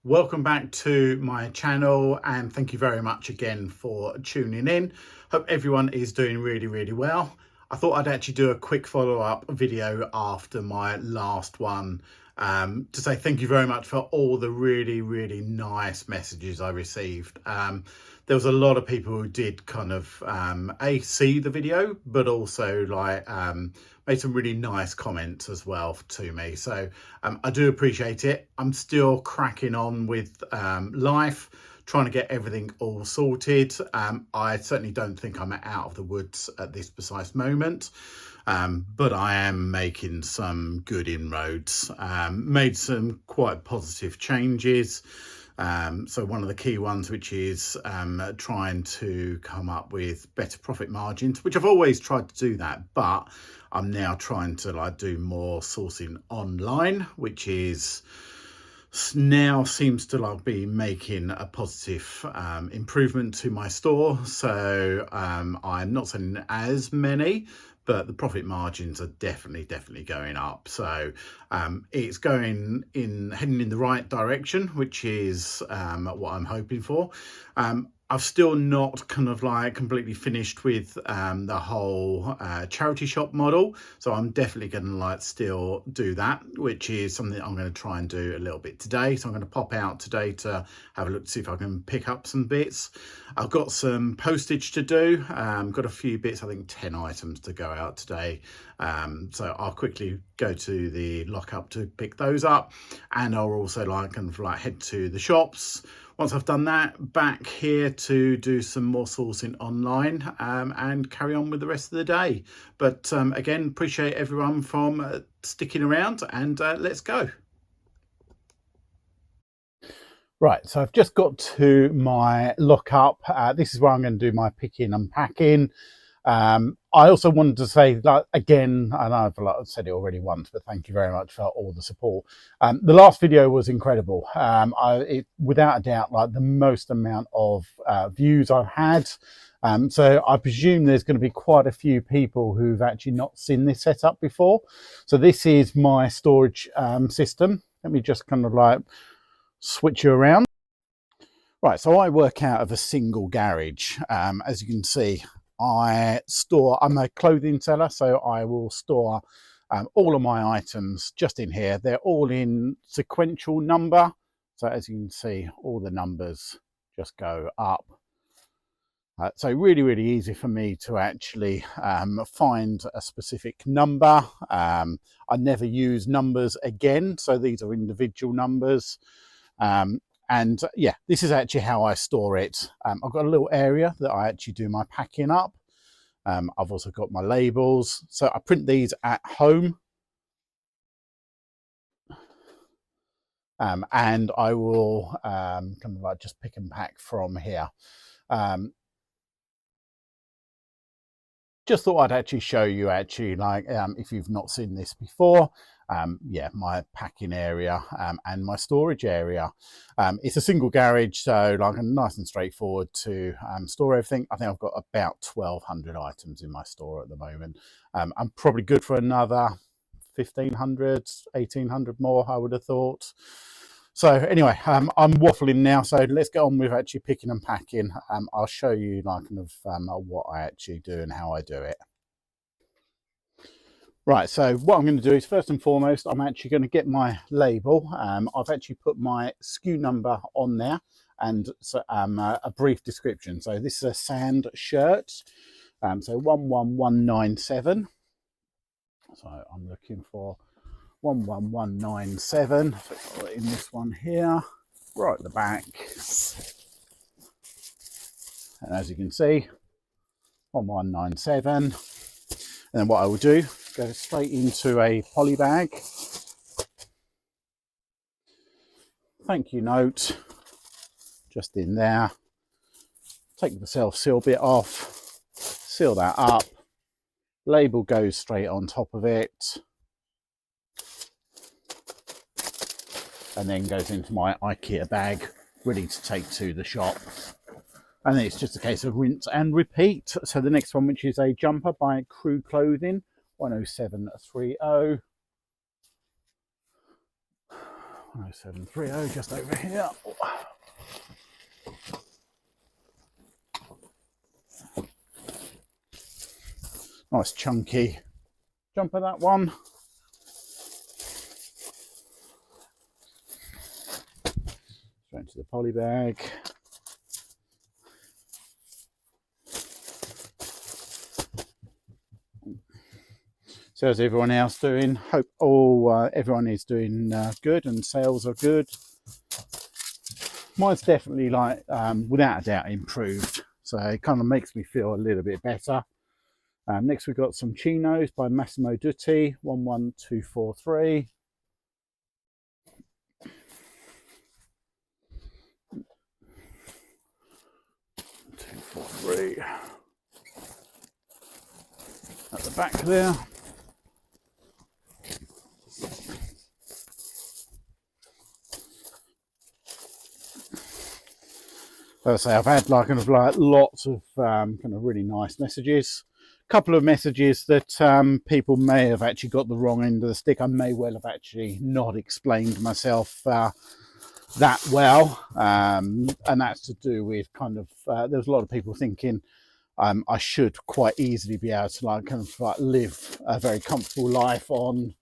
Welcome back to my channel and thank you very much again for tuning in. Hope everyone is doing really well. I thought I'd actually do a quick follow-up video after my last one to say thank you very much for all the really nice messages I received. There was a lot of people who did kind of see the video, but also like made some really nice comments as well to me. So I do appreciate it. I'm still cracking on with life, trying to get everything all sorted. I certainly don't think I'm out of the woods at this precise moment. But I am making some good inroads, made some quite positive changes. So one of the key ones, which is trying to come up with better profit margins, which I've always tried to do that, but I'm now trying to like do more sourcing online, which is now seems to like be making a positive improvement to my store. So I'm not selling as many, but the profit margins are definitely going up. So it's heading in the right direction, which is what I'm hoping for. I've still not kind of like completely finished with the whole charity shop model, so I'm definitely going to like still do that, which is something I'm going to try and do a little bit today. So I'm going to pop out today to have a look to see if I can pick up some bits. I've got some postage to do, got a few bits, I think 10 items to go out today. So I'll quickly go to the lockup to pick those up, and I'll also like kind of like head to the shops. Once I've done that, back here to do some more sourcing online and carry on with the rest of the day. But again, appreciate everyone from sticking around, and let's go. Right, so I've just got to my lockup. This is where I'm going to do my picking and packing. I also wanted to say that again, and I've said it already once, but thank you very much for all the support. The last video was incredible. Without a doubt, like the most amount of views I've had. So I presume there's going to be quite a few people who've actually not seen this setup before. So this is my storage system. Let me just kind of like switch you around. Right, so I work out of a single garage. As you can see, I'm a clothing seller, so I will store all of my items just in here. They're all in sequential number. So as you can see, all the numbers just go up. So really easy for me to actually find a specific number. I never use numbers again, so these are individual numbers. And yeah, this is actually how I store it. I've got a little area that I actually do my packing up. I've also got my labels. So I print these at home. And I will kind of like just pick and pack from here. Just thought I'd actually show you actually like if you've not seen this before. Yeah, my packing area and my storage area. It's a single garage, so like nice and straightforward to store everything. I think I've got about 1,200 items in my store at the moment. I'm probably good for another 1,500, 1,800 more, I would have thought. So anyway, I'm waffling now, so let's get on with actually picking and packing. I'll show you like kind of what I actually do and how I do it. Right, so what I'm going to do is first and foremost, I'm actually going to get my label. I've actually put my SKU number on there and so, a brief description. So this is a sand shirt, so 11197. So I'm looking for 11197. So in this one here, right at the back. And as you can see, 1197. And then what I will do, go straight into a poly bag. Thank you note, just in there. Take the self-seal bit off, seal that up. Label goes straight on top of it. And then goes into my IKEA bag, ready to take to the shop. And then it's just a case of rinse and repeat. So the next one, which is a jumper by Crew Clothing, 10730. 0730 just over here. Nice chunky jumper, that one. Straight into the poly bag. So how's everyone else doing? Hope everyone is doing good and sales are good. Mine's definitely like without a doubt improved, so it kind of makes me feel a little bit better. Next we've got some chinos by Massimo Dutti, 11243. At the back there. As I say, I've had like lots of kind of really nice messages. A couple of messages that people may have actually got the wrong end of the stick. I may well have actually not explained myself that well, and that's to do with kind of there's a lot of people thinking I should quite easily be able to like kind of like live a very comfortable life on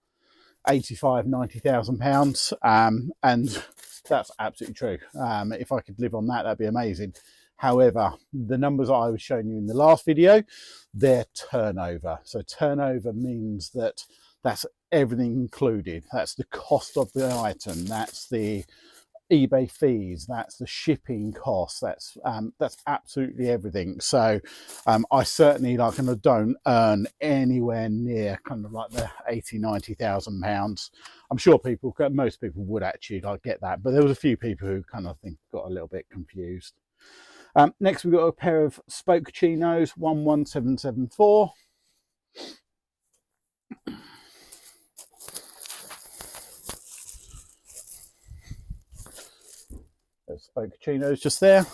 85, 90,000 pounds, and that's absolutely true. If I could live on that, that'd be amazing. However, the numbers I was showing you in the last video, they're turnover. So turnover means that that's everything included. That's the cost of the item. That's the eBay fees. That's the shipping costs. That's absolutely everything. So I certainly like kind of don't earn anywhere near kind of like the 80, 90,000 pounds. I'm sure most people would actually like get that, but there was a few people who kind of think got a little bit confused. Next, we've got a pair of spoke chinos, 11774. There's spoke chinos just there.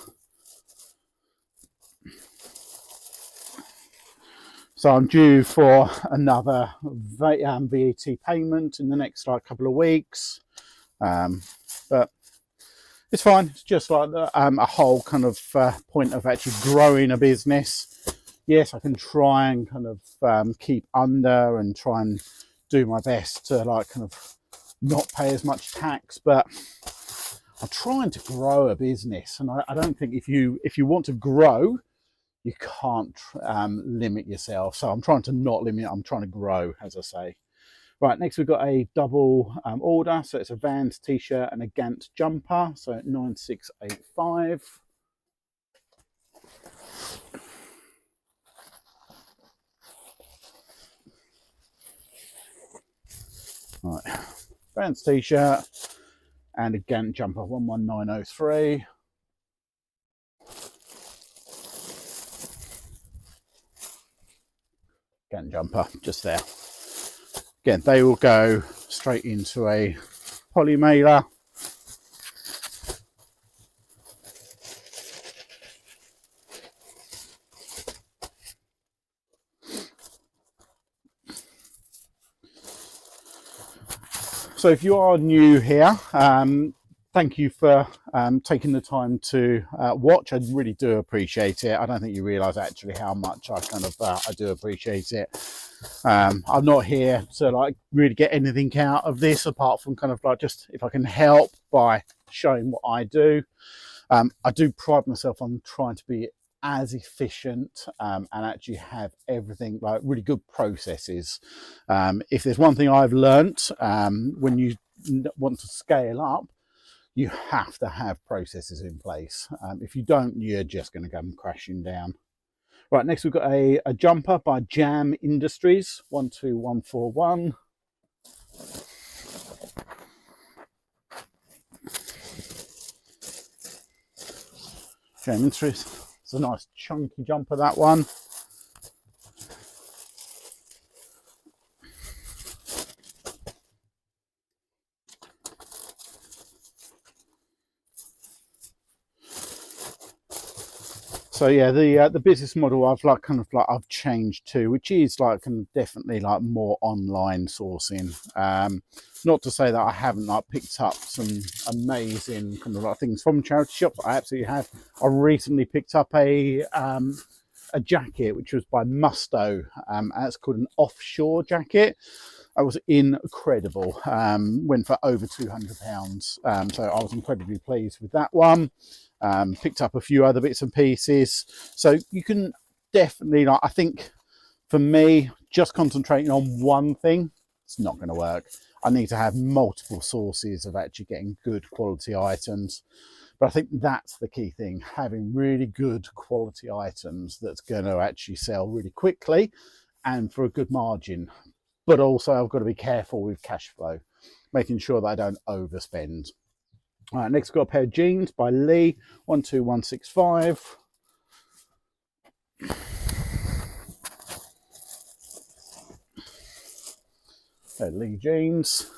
So I'm due for another VAT payment in the next like couple of weeks, but it's fine. It's just like a whole kind of point of actually growing a business. Yes, I can try and kind of keep under and try and do my best to like kind of not pay as much tax, but I'm trying to grow a business, and I don't think if you want to grow, you can't limit yourself. So I'm trying to not limit. I'm trying to grow, as I say. Right, next we've got a double order. So it's a Vans t-shirt and a Gant jumper. So 9685. Right, Vans t-shirt and a Gant jumper, 11903. Gant jumper, just there. Again, they will go straight into a poly mailer. So if you are new here, thank you for taking the time to watch. I really do appreciate it. I don't think you realise actually how much I kind of I do appreciate it. I'm not here to like really get anything out of this apart from kind of like just if I can help by showing what I do. I do pride myself on trying to be as efficient and actually have everything like really good processes. If there's one thing I've learnt when you want to scale up, you have to have processes in place. If you don't, you're just going to come crashing down. Right, next we've got a jumper by Jam Industries, 12141. Jam Industries. It's a nice chunky jumper, that one. So yeah, the business model I've changed to, which is like definitely like more online sourcing. Not to say that I haven't like picked up some amazing kind of like things from charity shops. I absolutely have. I recently picked up a jacket which was by Musto. It's called an offshore jacket. It was incredible. Went for over £200. So I was incredibly pleased with that one. Picked up a few other bits and pieces. So you can definitely, like, I think for me, just concentrating on one thing, it's not going to work. I need to have multiple sources of actually getting good quality items. But I think that's the key thing, having really good quality items that's going to actually sell really quickly and for a good margin. But also I've got to be careful with cash flow, making sure that I don't overspend. All right, next I've got a pair of jeans by Lee, 12165. They're Lee jeans.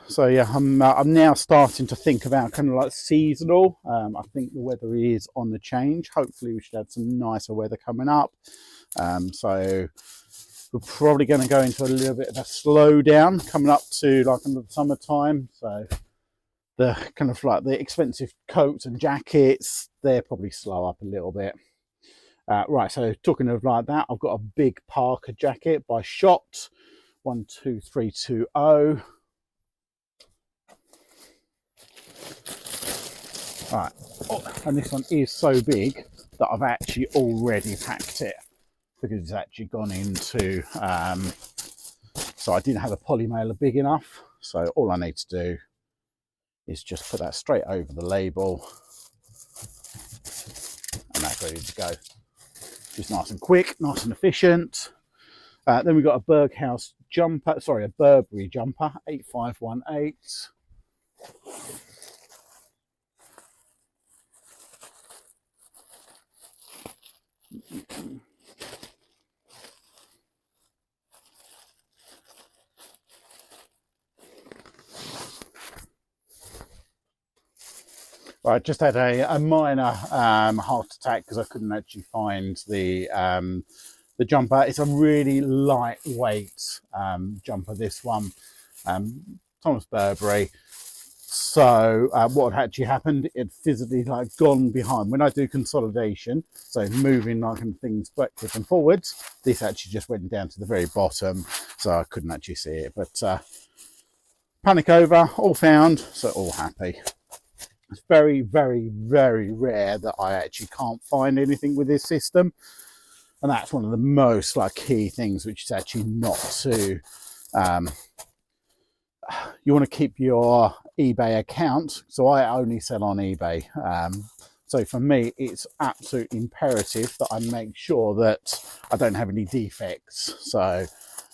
So yeah, I'm now starting to think about kind of like seasonal. I think the weather is on the change. Hopefully we should have some nicer weather coming up. So we're probably going to go into a little bit of a slowdown coming up to like in the summertime. So the kind of like the expensive coats and jackets, they're probably slow up a little bit. Right, so talking of like that, I've got a big Parker jacket by Shot, 12320. Right, oh, and this one is so big that I've actually already packed it because it's actually gone into, so I didn't have a poly mailer big enough. So all I need to do is just put that straight over the label and that's ready to go. Just nice and quick, nice and efficient. Then we've got a Burghouse jumper, sorry, a Burberry jumper, 8518. I just had a minor heart attack because I couldn't actually find the jumper. It's a really lightweight jumper, this one, Thomas Burberry. So what had actually happened, it physically like gone behind. When I do consolidation, so moving like things backwards and forwards, this actually just went down to the very bottom, so I couldn't actually see it. But panic over, all found, so all happy. It's very, very, very rare that I actually can't find anything with this system. And that's one of the most like key things, which is actually not to, you want to keep your eBay account. So I only sell on eBay. So for me, it's absolutely imperative that I make sure that I don't have any defects. So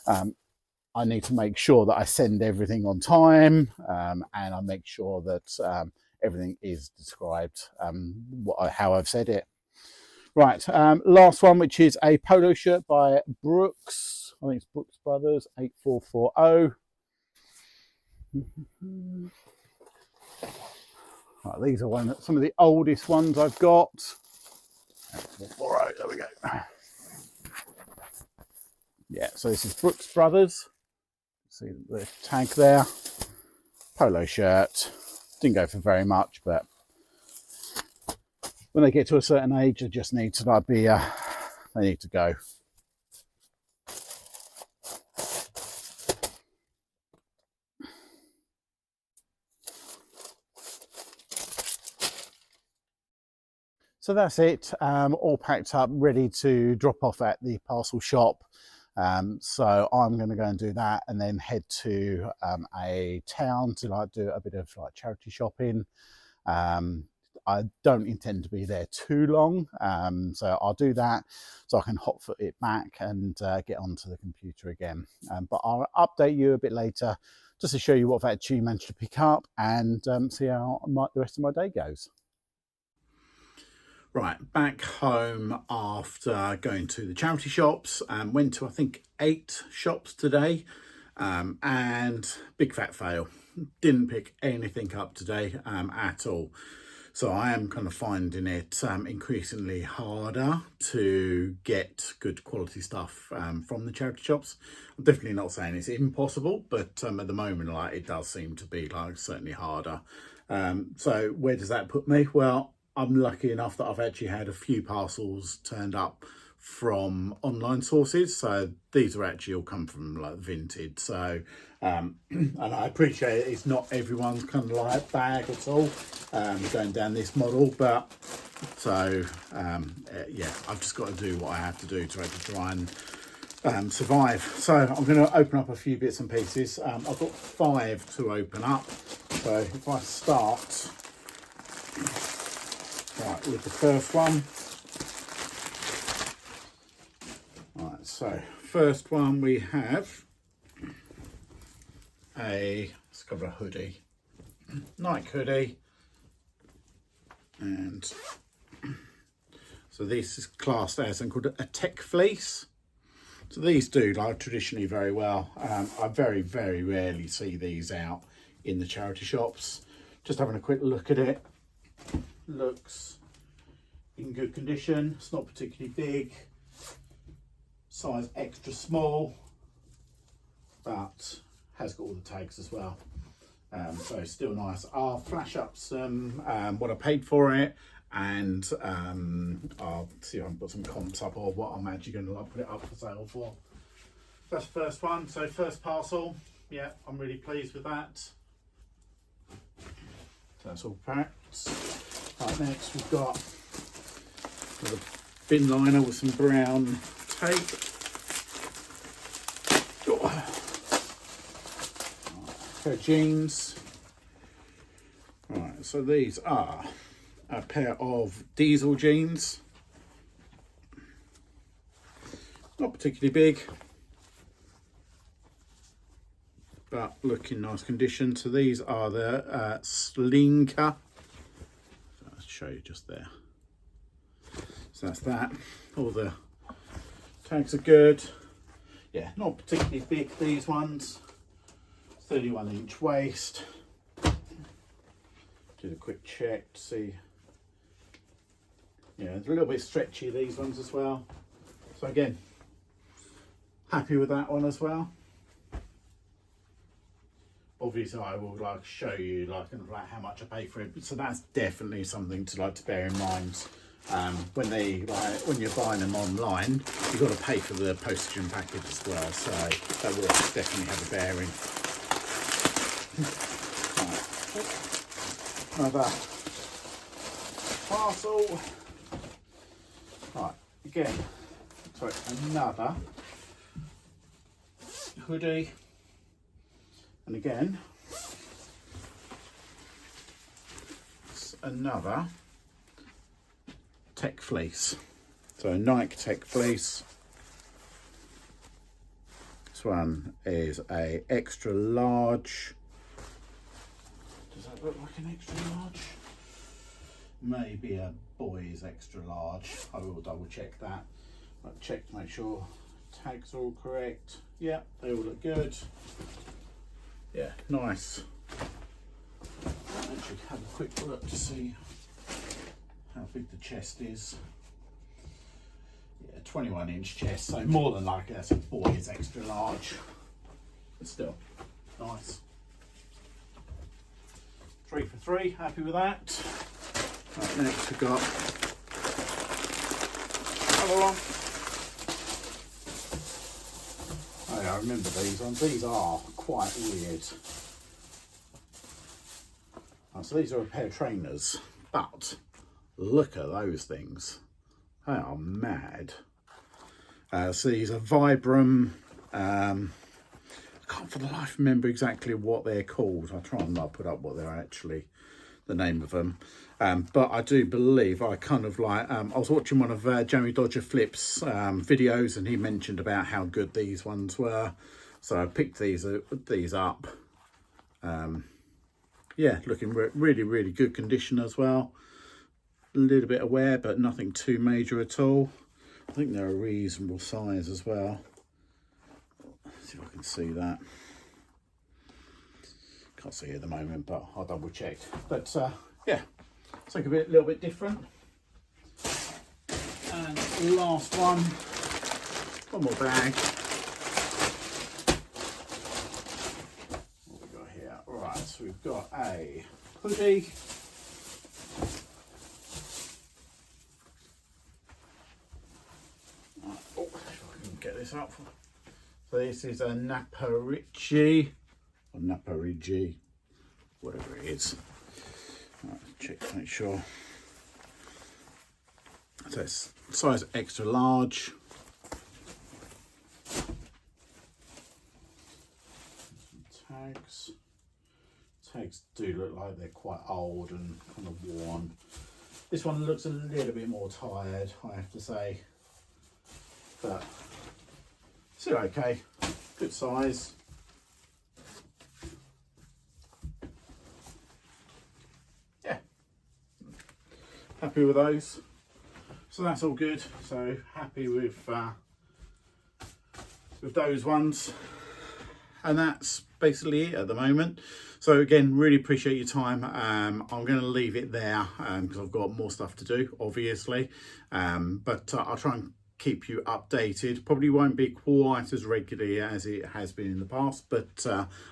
I need to make sure that I send everything on time, and I make sure that everything is described how I've said it. Right, last one, which is a polo shirt by Brooks. I think it's Brooks Brothers, 8440. Right, these are some of the oldest ones I've got. 8440, there we go. Yeah, so this is Brooks Brothers. See the tag there. Polo shirt. Didn't go for very much, but when they get to a certain age, they just need to like be, they need to go. So that's it, all packed up, ready to drop off at the parcel shop. So I'm going to go and do that and then head to a town to like do a bit of like charity shopping. I don't intend to be there too long, so I'll do that so I can hot foot it back and get onto the computer again. But I'll update you a bit later just to show you what I've actually managed to pick up and see how the rest of my day goes. Right, back home after going to the charity shops, and went to I think 8 shops today, and big fat fail. Didn't pick anything up today at all. So I am kind of finding it increasingly harder to get good quality stuff from the charity shops. I'm definitely not saying it's impossible, but at the moment, like, it does seem to be like certainly harder. So where does that put me? Well, I'm lucky enough that I've actually had a few parcels turned up from online sources. So these are actually all come from like Vinted. So and I appreciate it's not everyone's kind of like bag at all going down this model, but so yeah, I've just got to do what I have to do to actually try and survive. So I'm going to open up a few bits and pieces. I've got 5 to open up. So if I start right with the first one. Right, so first one we have let's cover a hoodie, Nike hoodie, and so this is classed as something called a tech fleece. So these do like traditionally very well. I very rarely see these out in the charity shops. Just having a quick look at it, looks in good condition. It's not particularly big, size extra small, but has got all the tags as well. So still nice. I'll flash up some what I paid for it, and I'll see if I can put some comps up or what I'm actually going to like put it up for sale for. That's the first one. So first parcel, yeah, I'm really pleased with that. So that's all packed. Right, next we've got a bin liner with some brown tape. Pair of jeans. Right, so these are a pair of diesel jeans. Not particularly big, but look in nice condition. So these are the Slinker. So I'll show you just there. So that's that. All the tags are good. Yeah, not particularly big, these ones. 31-inch waist. Did a quick check to see. Yeah, it's a little bit stretchy, these ones as well. So again, happy with that one as well. Obviously I will like show you like how much I pay for it, so that's definitely something to bear in mind. When you're buying them online, you've got to pay for the postage and package as well, so that will definitely have a bearing. Right. Another parcel. Right, again, sorry, another hoodie, and again it's another tech fleece. So Nike tech fleece. This one is a extra large. Does that look like an extra large? Maybe a boy's extra large. I will double check that. I'll check to make sure tags are all correct. Yeah, they all look good. Yeah, nice. I'll actually have a quick look to see how big the chest is. Yeah, 21-inch chest, so more than likely that's a boy's extra large. But still, nice. 3 for 3, happy with that. Right, next we've got another one. Oh yeah, I remember these ones. These are quite weird. Oh, so these are a pair of trainers, but look at those things. They are mad. So these are Vibram. I can't for the life remember exactly what they're called. I'll try and not put up what they're actually, the name of them. But I do believe I kind of like, I was watching one of Jamie Dodger Flip's videos, and he mentioned about how good these ones were. So I picked these up. Yeah, looking really good condition as well. a little bit of wear, but nothing too major at all. I think they're a reasonable size as well. Let's see if I can see that. Can't see it at the moment, but I'll double check. But yeah, something a little bit different. And last one more bag. What have we got here? Right, so we've got a hoodie. Right, oh, if I can get this up. So this is a Naparici, or Naparici, whatever it is. Right, check to make sure. So it's size extra large. Tags do look like they're quite old and kind of worn. This one looks a little bit more tired, I have to say, but still okay, good size. Yeah, happy with those. So that's all good. So happy with those ones. And that's basically it at the moment. So again, really appreciate your time. I'm going to leave it there because I've got more stuff to do, obviously. But I'll try and keep you updated. Probably won't be quite as regularly as it has been in the past, but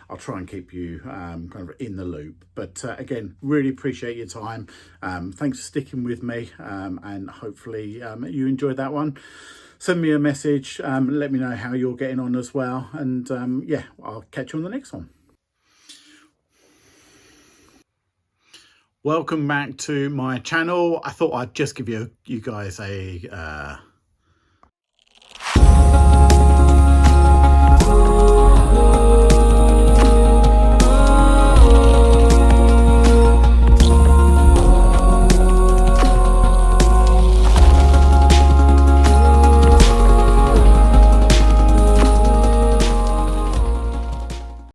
I'll try and keep you kind of in the loop. But again, really appreciate your time. Thanks for sticking with me, and hopefully you enjoyed that one. Send me a message, let me know how you're getting on as well, and yeah, I'll catch you on the next one. Welcome back to my channel. I thought I'd just give you guys a